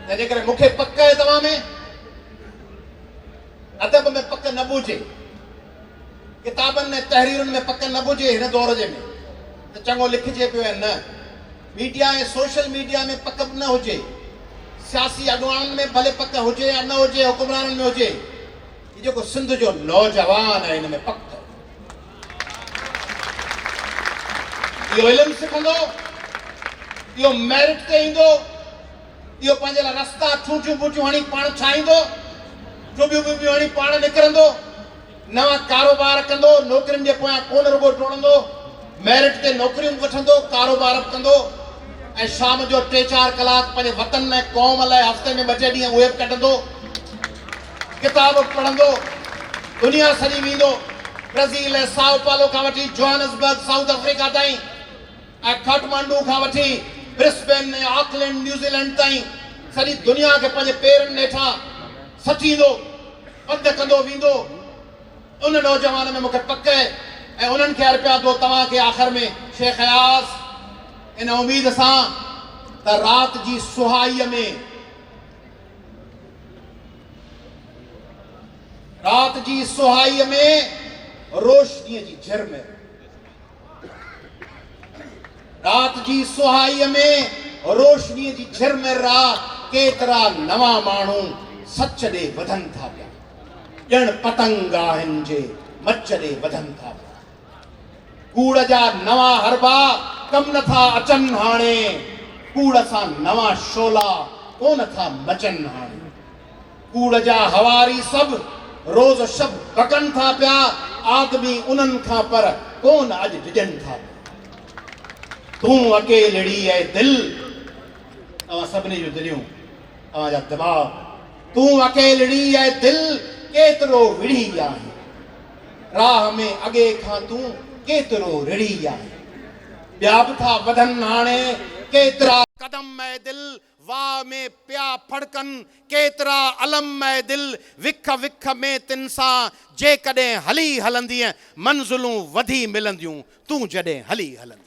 तंहिंजे करे मूंखे पक आहे तव्हां में, अदब में पक न बुझे, किताबनि में तहरीरुनि में पक न बुझे हिन दौर जे में त चङो लिखिजे पियो ऐं न मीडिया ऐं सोशल मीडिया में पक न हुजे, सियासी अॻुवाननि में भले पक हुजे या न हुजे, हुकुमराननि में हुजे, हीउ जेको सिंध जो नौजवान आहे हिन में पक इहो इल्मु सिखंदो, इहो मेरिट ते ईंदो, इहो पंहिंजे लाइ रस्ता ठूठियूं ॿूटियूं हणी पाण ठाहींदो, टुबियूं ॿुबियूं हणी पाण निकिरंदो, नवां कारोबार कंदो, नौकरियुनि जे पोयां कोन रुॻो टोड़ंदो, मेरिट ते नौकरियूं वठंदो, कारोबार कंदो ऐं शाम जो 3-4 कलाक पंहिंजे वतन ऐं क़ौम लाइ हफ़्ते में 2 ॾींहं उहे बि कढंदो, किताब पढ़ंदो, दुनिया सॼी वेंदो, ब्राज़ील ऐं साओ पालो खां वठी जोहानिसबर्ग साउथ अफ्रीका ताईं ऐं काठमांडू खां वठी ब्रिस्बेन ऐं ऑकलैंड न्यूज़ीलैंड ताईं सॼी दुनिया खे पंहिंजे पेरनि हेठां सटींदो, पंधु कंदो वेंदो। उन नौजवान में मूंखे पक आहे ऐं उन्हनि खे अर्पिया थो तव्हांखे आख़िर में शेख अयाज़, इन उमेद सां त राति जी सुहाईअ में, राति जी सुहाईअ में रोशनीअ जी झिरमिर, राति जी सुहाईअ में रोशनीअ जी झिरमिर आहे। केतिरा नवां माण्हू सच ॾे वधनि था पिया, ॼण पतंग आहिनि जे मच ॾे वधनि था पिया। कूड़ जा नवां हरबा कम नथा अचनि हाणे, कूड़ सां नवां शोला कोन था मचनि हाणे। कूड़ जा हवारी सभु रोज़ शब बकनि था पिया, आदमी उन्हनि खां पर कोन अॼु डिॼनि था पिया। तूं अकेलड़ी आहे दिल, तव्हां सभिनी जूं दिलियूं, तव्हांजा दिमाग़, तूं अकेलड़ी आहे दिल, केतिरो विढ़ी आहे, राह में अॻे खां तूं केतिरो रिड़ी आहे। ॿिया बि था वधनि हाणे केतिरा कदम ऐं दिल, वाह में पिया फड़कनि केतिरा अलम ऐं दिल, विख विख में तिन सां जेकॾहिं हली हलंदीअ मंज़िलूं वधी मिलंदियूं, तूं जॾहिं हली हलंदी।